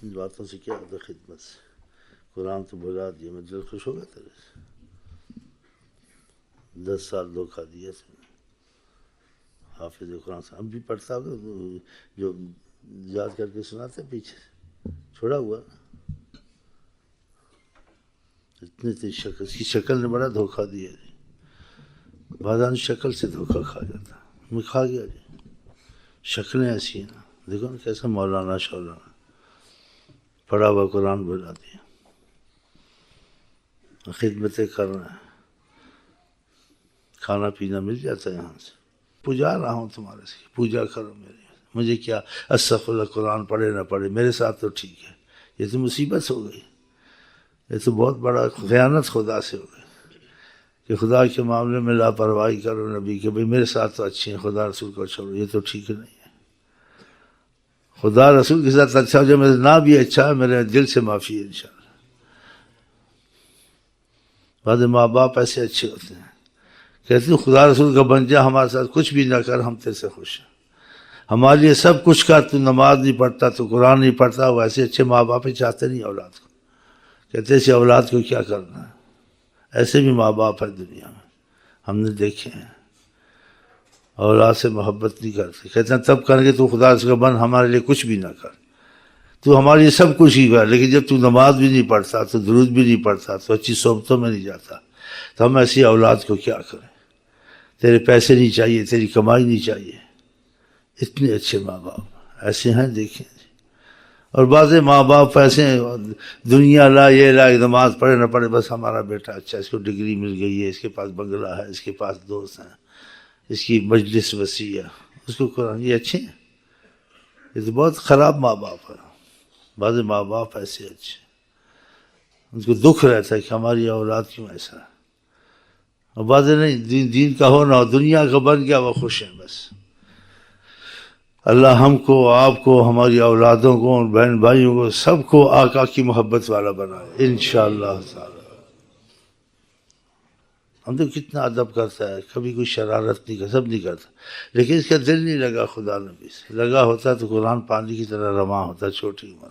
ان باتوں سے کیا ہوتا خدمت سے؟ قرآن تو بھلا دیا، میں دل خوش ہو گیا تیرے سے۔ 10 سال دھوکہ دیا تم نے حافظ قرآن سے، اب بھی پڑھتا ہوگا جو یاد کر کے سناتے پیچھے سے، چھوڑا ہوا اتنی شکل، اس کی شکل نے بڑا دھوکہ دیا جی، بعض شکل سے دھوکہ کھا جاتا، میں کھا گیا جی، شکلیں ایسی ہیں نا، دیکھو نا کیسا مولانا شولانا پڑھا ہوا قرآن بھلا دیا، خدمتیں کرنا ہے، کھانا پینا مل جاتا ہے یہاں سے، پجا رہا ہوں تمہارے سے، پوجا کرو میری، مجھے کیا استغفر اللہ، قرآن پڑھے نہ پڑھے میرے ساتھ تو ٹھیک ہے، یہ تو مصیبت ہو گئی، یہ تو بہت بڑا خیانت خدا سے ہو گئی کہ خدا کے معاملے میں لاپرواہی کرو نبی کہ بھئی میرے ساتھ تو اچھی ہیں، خدا رسول کو چھوڑو، یہ تو ٹھیک نہیں ہے، خدا رسول کے ساتھ اچھا ہو جائے، میرے نہ بھی اچھا ہے، میرے دل سے معافی ہے انشاءاللہ۔ بعض ماں باپ ایسے اچھے ہوتے ہیں، کہتے ہیں خدا رسول کا بن جا، ہمارے ساتھ کچھ بھی نہ کر، ہم تیرے سے خوش ہیں، ہمارے لیے سب کچھ کر، تو نماز نہیں پڑھتا، تو قرآن نہیں پڑھتا، وہ ایسے اچھے ماں باپ ہی چاہتے نہیں اولاد کو، کہتے ہیں اولاد کو کیا کرنا ہے، ایسے بھی ماں باپ ہے دنیا میں، ہم نے دیکھے ہیں، اولاد سے محبت نہیں کرتے، کہتے ہیں تب کریں گے تو خدا رسول کا بن، ہمارے لیے کچھ بھی نہ کر، تو ہمارے لیے سب کچھ ہی کر، لیکن جب تو نماز بھی نہیں پڑھتا، تو درود بھی نہیں پڑھتا، تو اچھی صحبتوں میں نہیں جاتا، تو ہم ایسی اولاد کو کیا کریں، تیرے پیسے نہیں چاہیے، تیری کمائی نہیں چاہیے، اتنے اچھے ماں باپ ایسے ہیں دیکھیں، اور بعض ماں باپ ایسے ہیں دنیا لا یہ لا، نماز پڑھے نہ پڑھے، بس ہمارا بیٹا اچھا، اس کو ڈگری مل گئی ہے، اس کے پاس بنگلہ ہے، اس کے پاس دوست ہیں، اس کی مجلس وسیع ہے، اس کو قرآن، یہ اچھے ہیں، یہ تو بہت خراب ماں باپ ہے، بعض ماں باپ ایسے اچھے، ان کو دکھ رہتا ہے کہ ہماری اولاد کیوں ایسا ہے، اور بعض نہیں، دین کا ہو نہ ہو، دنیا کا بن گیا وہ خوش ہیں بس۔ اللہ ہم کو، آپ کو، ہماری اولادوں کو، بہن بھائیوں کو، سب کو آقا کی محبت والا بنائے انشاءاللہ تعالی۔ ہم تو کتنا ادب کرتا ہے، کبھی کوئی شرارت نہیں کرتا، سب نہیں کرتا، لیکن اس کا دل نہیں لگا خدا نبی سے، لگا ہوتا تو قرآن پانی کی طرح رواں ہوتا چھوٹی عمر۔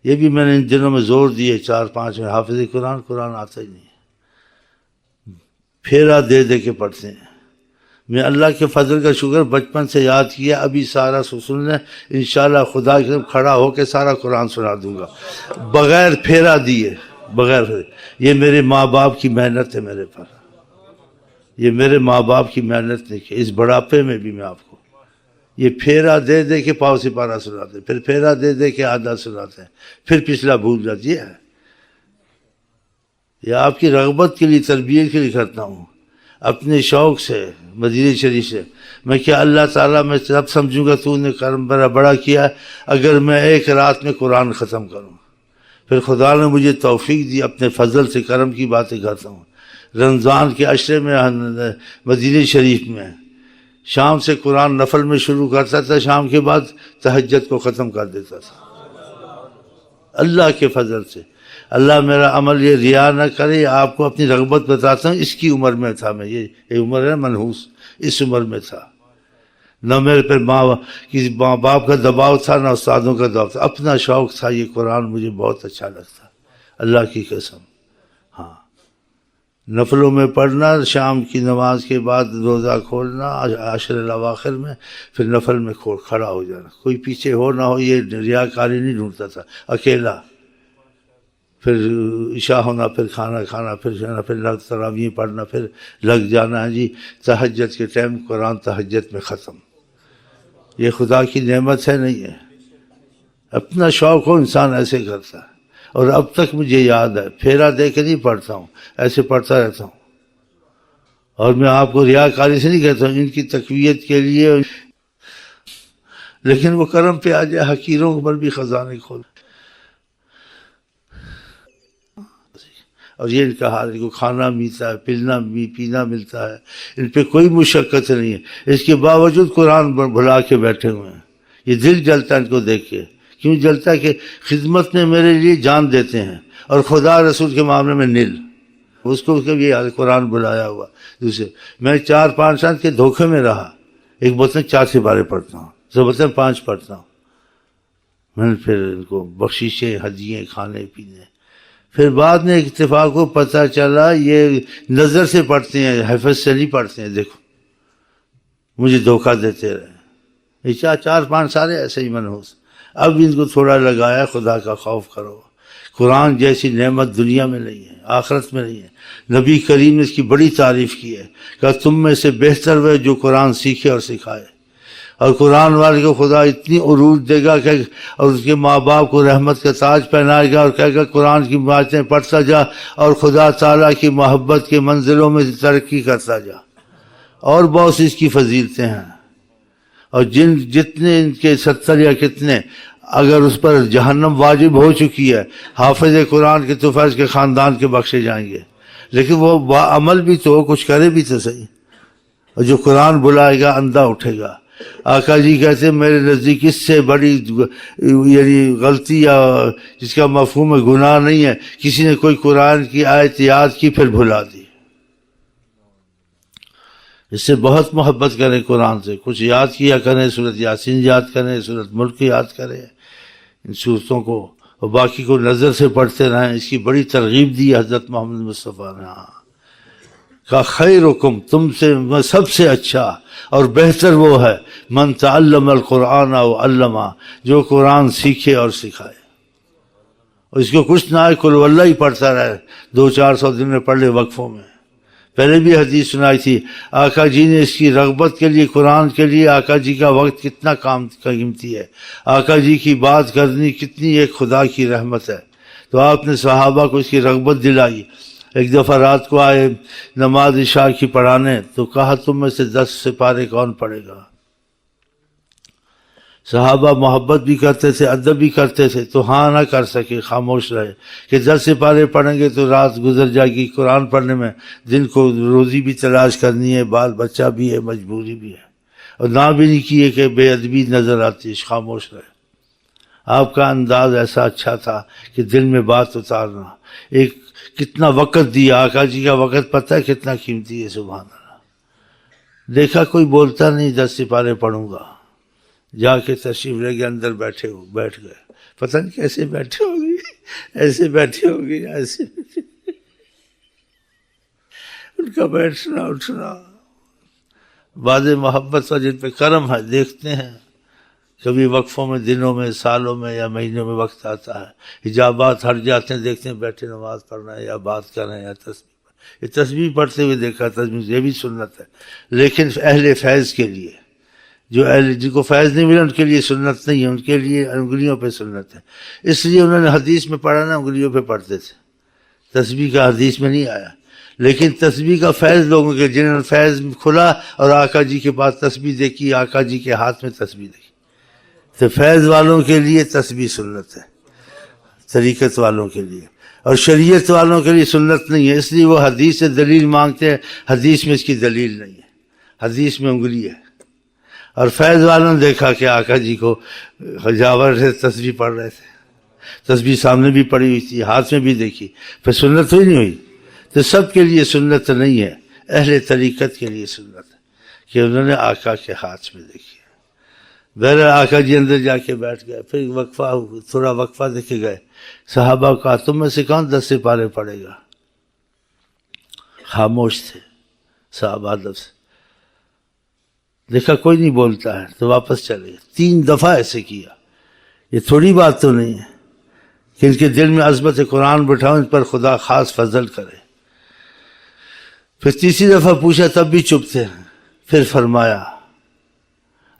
یہ بھی میں نے ان دنوں میں زور دیے، 4-5 میں حافظ قرآن آتا ہی نہیں، پھیرا دے دے کے پڑھتے ہیں۔ میں اللہ کے فضل کا شکر بچپن سے یاد کیا، ابھی سارا سننا انشاءاللہ، خدا کے کھڑا ہو کے سارا قرآن سنا دوں گا بغیر پھیرا دیے، بغیر پھیرا۔ یہ میرے ماں باپ کی محنت ہے میرے پر، یہ میرے ماں باپ کی محنت نہیں کہ اس بڑھاپے میں بھی میں آپ کو یہ پھیرا دے دے کے پاؤ سپارہ سناتے ہیں، پھر پھیرا دے دے کے آدھا سناتے ہیں، پھر پچھلا بھول جاتی ہے۔ یہ آپ کی رغبت کے لیے، تربیت کے لیے کرتا ہوں، اپنے شوق سے، مدینہ شریف سے۔ میں کیا اللہ تعالیٰ میں سب سمجھوں گا تو نے کرم میرا بڑا کیا اگر میں ایک رات میں قرآن ختم کروں، پھر خدا نے مجھے توفیق دی، اپنے فضل سے کرم کی باتیں کرتا ہوں۔ رمضان کے عشرے میں مدینہ شریف میں شام سے قرآن نفل میں شروع کرتا تھا، شام کے بعد تہجد کو ختم کر دیتا تھا، اللہ کے فضل سے۔ اللہ میرا عمل یہ ریا نہ کرے، آپ کو اپنی رغبت بتاتا ہوں، اس کی عمر میں تھا میں، یہ عمر ہے منحوس، اس عمر میں تھا، نہ میرے پر کسی ماں باپ کا دباؤ تھا، نہ استادوں کا دباؤ تھا، اپنا شوق تھا، یہ قرآن مجھے بہت اچھا لگتا، اللہ کی قسم۔ ہاں، نفلوں میں پڑھنا، شام کی نماز کے بعد روزہ کھولنا، عشر الاواخر میں، پھر نفل میں کھڑا ہو جانا، کوئی پیچھے ہو نہ ہو، یہ ریاکاری نہیں ڈھونڈتا تھا، اکیلا، پھر عشاء ہونا، پھر کھانا کھانا، پھر جانا، پھر تراویح پڑھنا، پھر لگ جانا ہے جی تہجد کے ٹائم قرآن تہجد میں ختم۔ یہ خدا کی نعمت ہے نہیں ہے، اپنا شوق ہو انسان ایسے کرتا ہے، اور اب تک مجھے یاد ہے، پھیرا دے کے نہیں پڑھتا ہوں، ایسے پڑھتا رہتا ہوں، اور میں آپ کو ریاکاری سے نہیں کہتا ہوں، ان کی تقویت کے لیے، لیکن وہ کرم پہ آ جائے، حقیروں پر بھی خزانے کھول، اور یہ ان کا حال، ان کو کھانا ملتا ہے، پینا ملتا ہے، ان پہ کوئی مشقت نہیں ہے، اس کے باوجود قرآن بھلا کے بیٹھے ہوئے ہیں۔ یہ دل جلتا ہے ان کو دیکھ کے، کیوں جلتا ہے کہ خدمت میں میرے لیے جان دیتے ہیں، اور خدا رسول کے معاملے میں نل، اس کو کبھی قرآن بلایا ہوا۔ دوسرے میں 4-5 سال کے دھوکے میں رہا، ایک بولتے ہیں 4 سپارے پڑھتا ہوں، سب بولتے ہیں 5 پڑھتا ہوں، میں نے پھر ان کو بخششیں ہدیے کھانے پینے. پھر بعد میں اتفاق کو پتہ چلا یہ نظر سے پڑھتے ہیں، حفظ سے نہیں پڑھتے ہیں. دیکھو مجھے دھوکہ دیتے رہے. یہ 4-5 سال ایسے ہی منحوس. اب ان کو تھوڑا لگایا خدا کا خوف کرو. قرآن جیسی نعمت دنیا میں نہیں ہے، آخرت میں نہیں ہے. نبی کریم نے اس کی بڑی تعریف کی ہے کہ تم میں سے بہتر وہ جو قرآن سیکھے اور سکھائے. اور قرآن والے کو خدا اتنی عروج دے گا کہ اور اس کے ماں باپ کو رحمت کا تاج پہنائے گا اور کہے گا قرآن کی باتیں پڑھتا جا اور خدا تعالیٰ کی محبت کے منزلوں میں ترقی کرتا جا. اور بہت سی اس کی فضیلتیں ہیں. اور جتنے ان کے 70 یا کتنے اگر اس پر جہنم واجب ہو چکی ہے، حافظ قرآن کے تو فیض کے خاندان کے بخشے جائیں گے. لیکن وہ عمل بھی تو کچھ کرے بھی تو صحیح. اور جو قرآن بلائے گا اندھا اٹھے گا. آقا جی کہتے ہیں میرے نزدیک اس سے بڑی یعنی غلطی یا جس کا مفہوم گناہ نہیں ہے کسی نے کوئی قرآن کی آیت یاد کی پھر بھلا دی. اس سے بہت محبت کریں قرآن سے. کچھ یاد کیا کریں، سورۃ یاسین یاد کریں، سورۃ ملک یاد کریں، ان صورتوں کو، اور باقی کو نظر سے پڑھتے رہیں. اس کی بڑی ترغیب دی حضرت محمد مصطفیٰ نے. کہ خیرکم، تم سے سب سے اچھا اور بہتر وہ ہے من تعلم القرآن و علمہ، جو قرآن سیکھے اور سکھائے. اور اس کو کچھ نہ آئے قل واللہ ہی پڑھتا رہے، 200-400 دن میں پڑھ لے وقفوں میں. پہلے بھی حدیث سنائی تھی آقا جی نے اس کی رغبت کے لیے، قرآن کے لیے آقا جی کا وقت کتنا قیمتی ہے. آقا جی کی بات کرنی کتنی ایک خدا کی رحمت ہے. تو آپ نے صحابہ کو اس کی رغبت دلائی. ایک دفعہ رات کو آئے نماز عشاء کی پڑھانے، تو کہا تم میں سے 10 سپارے کون پڑھے گا. صحابہ محبت بھی کرتے تھے، ادب بھی کرتے تھے، تو ہاں نہ کر سکے، خاموش رہے کہ 10 سپارے پڑھیں گے تو رات گزر جائے گی قرآن پڑھنے میں. دن کو روزی بھی تلاش کرنی ہے، بال بچہ بھی ہے، مجبوری بھی ہے. اور نہ بھی نہیں کیے کہ بے ادبی نظر آتی ہے، خاموش رہے. آپ کا انداز ایسا اچھا تھا کہ دل میں بات اتارنا. ایک کتنا وقت دیا آقا جی کا وقت پتہ ہے کتنا قیمتی ہے. سبحان اللہ. دیکھا کوئی بولتا نہیں 10 سپارے پڑھوں گا، جا کے تشریف لے کے اندر بیٹھ گئے. پتہ نہیں کیسے بیٹھے ہوگی، ایسے بیٹھے ہوگی، ایسے ان کا بیٹھنا اٹھنا. بعض محبت کا جن پہ کرم ہے دیکھتے ہیں. کبھی وقفوں میں، دنوں میں، سالوں میں یا مہینوں میں وقت آتا ہے، حجابات ہٹ جاتے ہیں، دیکھتے ہیں بیٹھے نماز پڑھنا ہے یا بات کر رہے ہیں یا تسبیح. یہ تسبیح پڑھتے ہوئے دیکھا، تسبیح یہ بھی سنت ہے، لیکن اہل فیض کے لیے، جو اہل جن کو فیض نہیں ملا ان کے لیے سنت نہیں ہے، ان کے لیے انگلیوں پہ سنت ہے. اس لیے انہوں نے حدیث میں پڑھا نا انگلیوں پہ پڑھتے تھے. تسبیح کا حدیث میں نہیں آیا. لیکن تسبیح کا فیض لوگوں کے جنہوں نے فیض کھلا اور آقا جی کے پاس تسبیح دیکھی، آقا جی کے ہاتھ میں تسبیح دیکھی، تو فیض والوں کے لیے تسبیح سنت ہے، طریقت والوں کے لیے. اور شریعت والوں کے لیے سنت نہیں ہے. اس لیے وہ حدیث سے دلیل مانگتے ہیں، حدیث میں اس کی دلیل نہیں ہے، حدیث میں انگلی ہے. اور فیض والوں نے دیکھا کہ آقا جی کو حجاور سے تسبیح پڑھ رہے تھے، تسبیح سامنے بھی پڑی ہوئی تھی، ہاتھ میں بھی دیکھی، پھر سنت ہوئی نہیں ہوئی. تو سب کے لیے سنت نہیں ہے، اہل طریقت کے لیے سنت ہے کہ انہوں نے آقا کے ہاتھ میں دیکھی. بہرحال آقا جی اندر جا کے بیٹھ گئے. پھر وقفہ، تھوڑا وقفہ دیکھے گئے. صحابہ کو کہا تم میں سے کون 10 سپارے پڑھے گا. خاموش تھے صحابہ ادب سے. دیکھا کوئی نہیں بولتا ہے تو واپس چلے گئے. 3 دفعہ ایسے کیا. یہ تھوڑی بات تو نہیں ہے کہ ان کے دل میں عظمت قرآن بٹھاؤ، ان پر خدا خاص فضل کرے. پھر تیسری دفعہ پوچھا تب بھی چپ تھے. پھر فرمایا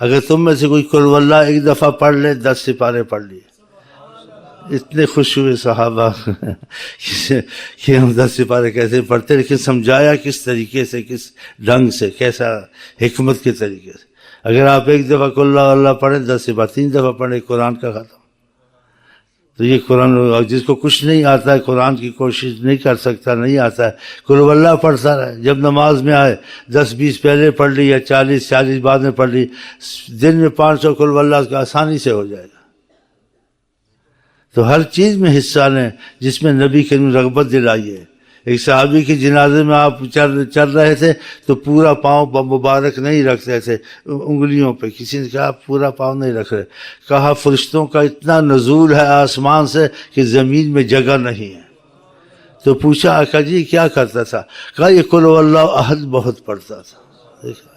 اگر تم میں سے کوئی قل واللہ ایک دفعہ پڑھ لے 10 سپارے پڑھ لیے. اتنے خوش ہوئے صحابہ کہ ہم 10 سپارے کیسے پڑھتے، لیکن سمجھایا کس طریقے سے، کس ڈھنگ سے، کیسا حکمت کے طریقے سے. اگر آپ ایک دفعہ قل اللہ پڑھیں 10 سپارے، 3 دفعہ پڑھیں قرآن کا ختم. تو یہ قرآن، جس کو کچھ نہیں آتا ہے قرآن کی کوشش نہیں کر سکتا، نہیں آتا ہے، قل واللہ پڑھتا رہے. جب نماز میں آئے 10-20 پہلے پڑھ لی یا 40-40 بعد میں پڑھ لی، دن میں 500 قل واللہ کا آسانی سے ہو جائے گا. تو ہر چیز میں حصہ لیں جس میں نبی کریم رغبت دلائیے. ایک صحابی کے جنازے میں آپ چل رہے تھے تو پورا پاؤں مبارک نہیں رکھتے تھے انگلیوں پہ، کسی نے کہا پورا پاؤں نہیں رکھ رہے، کہا فرشتوں کا اتنا نزول ہے آسمان سے کہ زمین میں جگہ نہیں ہے۔ تو پوچھا آقا جی کیا کرتا تھا؟ کہا یہ قل هو اللہ احد بہت پڑھتا تھا۔ دیکھا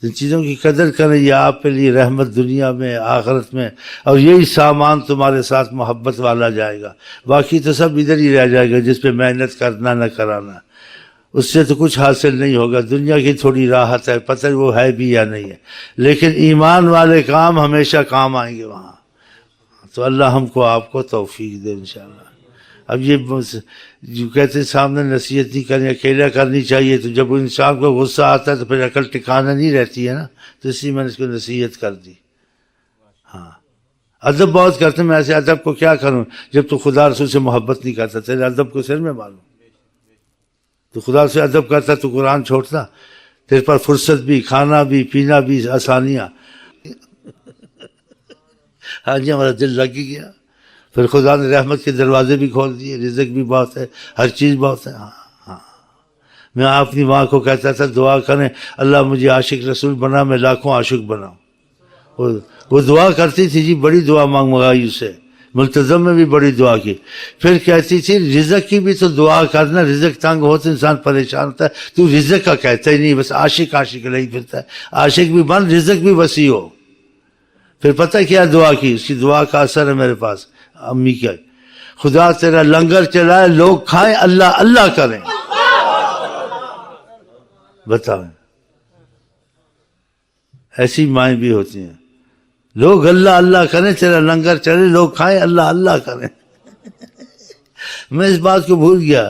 جن چیزوں کی قدر کریں، یہ آپ کے لیے رحمت دنیا میں آخرت میں، اور یہی سامان تمہارے ساتھ محبت والا جائے گا، باقی تو سب ادھر ہی رہ جائے گا جس پہ محنت کرنا نہ کرانا، اس سے تو کچھ حاصل نہیں ہوگا۔ دنیا کی تھوڑی راحت ہے، پتہ وہ ہے بھی یا نہیں ہے، لیکن ایمان والے کام ہمیشہ کام آئیں گے وہاں۔ تو اللہ ہم کو آپ کو توفیق دے انشاءاللہ۔ اب یہ جو کہتے ہیں سامنے نصیحت نہیں کرنی، اکیلا کرنی چاہیے، تو جب انسان کو غصہ آتا ہے تو پھر عقل ٹھکانا نہیں رہتی ہے نا، تو اس لیے میں نے اس کو نصیحت کر دی۔ ہاں ادب بہت کرتے ہیں، میں ایسے ادب کو کیا کروں جب تو خدا رسول سے محبت نہیں کرتا، تیرے ادب کو سر میں معلوم، تو خدا سے ادب کرتا تو قرآن چھوڑتا، تیرے پر فرصت بھی، کھانا بھی، پینا بھی، آسانیاں۔ ہاں جی ہمارا دل لگ ہی گیا، پھر خدا نے رحمت کے دروازے بھی کھول دیے، رزق بھی بہت ہے، ہر چیز بہت ہے۔ ہاں میں اپنی ماں کو کہتا تھا دعا کریں اللہ مجھے عاشق رسول بنا، میں لاکھوں عاشق بناؤں۔ وہ دعا کرتی تھی جی، بڑی دعا منگوائی اسے، ملتزم میں بھی بڑی دعا کی۔ پھر کہتی تھی رزق کی بھی تو دعا کرنا، رزق تنگ ہو تو انسان پریشان ہوتا ہے، تو رزق کا کہتا ہی نہیں، بس عاشق عاشق نہیں پھرتا ہے، عاشق بھی بن، رزق بھی وسیع ہو۔ پھر پتہ کیا دعا کی، اس کی دعا کا اثر ہے میرے پاس، امی کیا، خدا تیرا لنگر چلائے لوگ کھائیں اللہ اللہ کریں۔ بتاؤ ایسی مائیں بھی ہوتی ہیں، لوگ اللہ اللہ کریں، تیرا لنگر چلے لوگ کھائیں اللہ اللہ کریں۔ میں اس بات کو بھول گیا،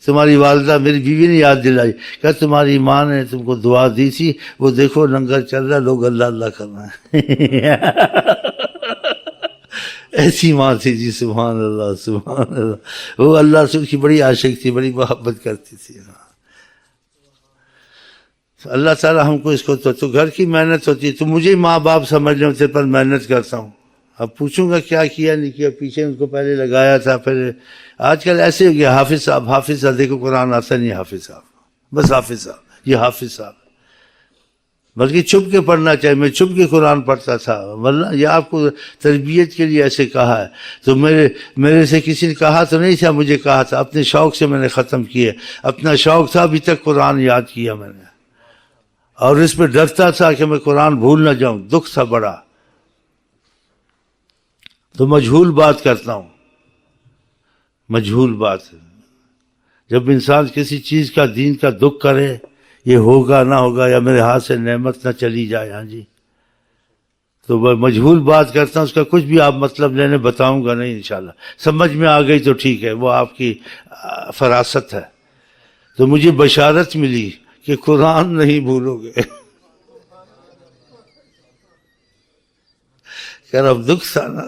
تمہاری والدہ میری بیوی نے یاد دلائی کہ تمہاری ماں نے تم کو دعا دی تھی، وہ دیکھو لنگر چل رہا لوگ اللہ اللہ کرنا ہے۔ ایسی ماں تھی جی، سبحان اللہ سبحان اللہ، وہ اللہ رسول کی بڑی عاشق تھی، بڑی محبت کرتی تھی۔ اللہ تعالیٰ ہم کو اس کو تو گھر کی محنت ہوتی ہے، تو مجھے ماں باپ سمجھ لیں، تیرے پر محنت کرتا ہوں، اب پوچھوں گا کیا کیا نہیں کیا، پیچھے ان کو پہلے لگایا تھا، پھر آج کل ایسے ہو گیا حافظ صاحب حافظ صاحب، دیکھو قرآن آتا نہیں حافظ صاحب، بس حافظ صاحب، یہ حافظ صاحب، بلکہ چھپ کے پڑھنا چاہیے، میں چھپ کے قرآن پڑھتا تھا، ورنہ یہ آپ کو تربیت کے لیے ایسے کہا ہے، تو میرے سے کسی نے کہا تو نہیں تھا، مجھے کہا تھا، اپنے شوق سے میں نے ختم کیے، اپنا شوق تھا، ابھی تک قرآن یاد کیا میں نے، اور اس پہ ڈرتا تھا کہ میں قرآن بھول نہ جاؤں، دکھ تھا بڑا، تو مجہول بات کرتا ہوں، مجہول بات، جب انسان کسی چیز کا دین کا دکھ کرے، یہ ہوگا نہ ہوگا یا میرے ہاتھ سے نعمت نہ چلی جائے، ہاں جی، تو میں مجہول بات کرتا ہوں، اس کا کچھ بھی آپ مطلب لینے بتاؤں گا نہیں انشاءاللہ، سمجھ میں آ گئی تو ٹھیک ہے، وہ آپ کی فراست ہے۔ تو مجھے بشارت ملی کہ قرآن نہیں بھولو گے۔ کہ اب دکھ تھا نا،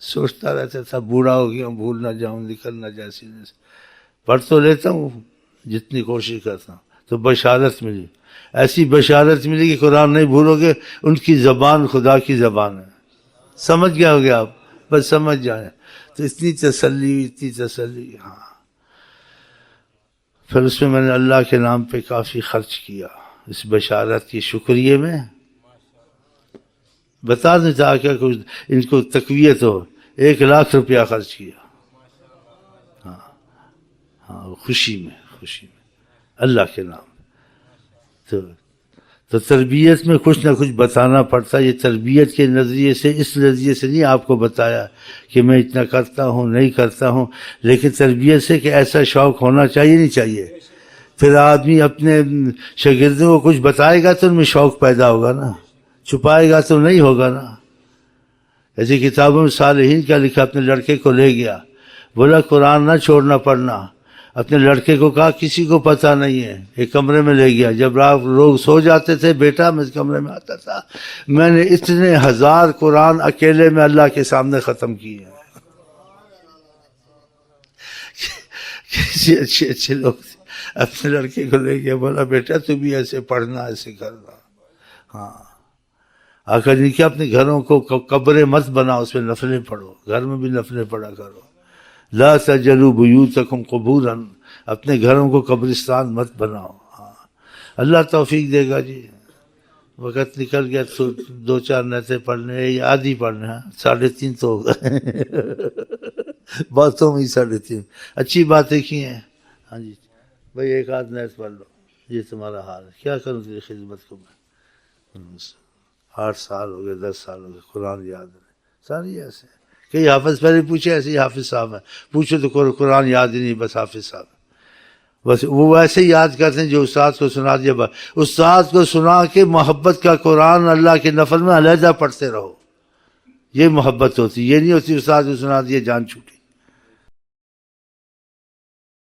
سوچتا رہتا تھا بوڑھا ہو گیا بھول نہ جاؤں، نکل نہ جائے سینے سے، پڑھ تو لیتا ہوں جتنی کوشش کرتا ہوں، تو بشارت ملی، ایسی بشارت ملی کہ قرآن نہیں بھولو گے، ان کی زبان خدا کی زبان ہے، سمجھ گیا ہو گیا آپ، بس سمجھ جائیں، تو اتنی تسلی اتنی تسلی۔ ہاں پھر اس میں نے اللہ کے نام پہ کافی خرچ کیا، اس بشارت کی شکریہ میں بتا دیں تاکہ کچھ ان کو تقویت ہو، 1,00,000 روپیہ خرچ کیا، ہاں خوشی میں اللہ کے نام۔ تو تربیت میں کچھ نہ کچھ بتانا پڑتا، یہ تربیت کے نظریے سے، اس نظریے سے نہیں آپ کو بتایا کہ میں اتنا کرتا ہوں نہیں کرتا ہوں، لیکن تربیت سے کہ ایسا شوق ہونا چاہیے نہیں چاہیے، پھر آدمی اپنے شاگردوں کو کچھ بتائے گا تو ان میں شوق پیدا ہوگا نا، چھپائے گا تو نہیں ہوگا نا۔ ایسی کتابوں میں صالحین کا لکھا، اپنے لڑکے کو لے گیا، بولا قرآن نہ چھوڑنا پڑھنا، اپنے لڑکے کو کہا کسی کو پتہ نہیں ہے، ایک کمرے میں لے گیا، جب رات لوگ سو جاتے تھے بیٹا میں اس کمرے میں آتا تھا، میں نے اتنے 1000 قرآن اکیلے میں اللہ کے سامنے ختم کیے ہیں۔ کسی اچھے لوگ اپنے لڑکے کو لے گیا، بولا بیٹا تو بھی ایسے پڑھنا ایسے کرنا۔ ہاں آقا جی کہ اپنے گھروں کو قبریں مت بناؤ، اس میں نفلیں پڑھو، گھر میں بھی نفلیں پڑھا کرو، لا تجعلوا بیوتکم قبورا، اپنے گھروں کو قبرستان مت بناؤ. ہاں اللہ توفیق دے گا جی. وقت نکل گیا تو 2-4 نعتیں پڑھنے یا آدھی پڑھنے، 3.5 تو ہوگا. باتوں میں ہی 3.5 اچھی باتیں کی ہیں. ہاں جی بھائی ایک آدھ نعت پڑھ لو. یہ تمہارا حال ہے، کیا کروں تیری خدمت کو میں. 8 سال ہو گئے، 10 سال ہو گئے، قرآن یاد نہیں. ساری ایسے کئی حافظ پہلے پوچھے، ایسے ہی حافظ صاحب ہیں، پوچھو تو قرآن یاد ہی نہیں، بس حافظ صاحب. بس وہ ویسے یاد کرتے ہیں جو استاد کو سنا دیا. استاد کو سنا کے محبت کا قرآن اللہ کے نفل میں علیحدہ پڑھتے رہو. یہ محبت ہوتی، یہ نہیں ہوتی استاد کو سنا دیا جان چھوٹی.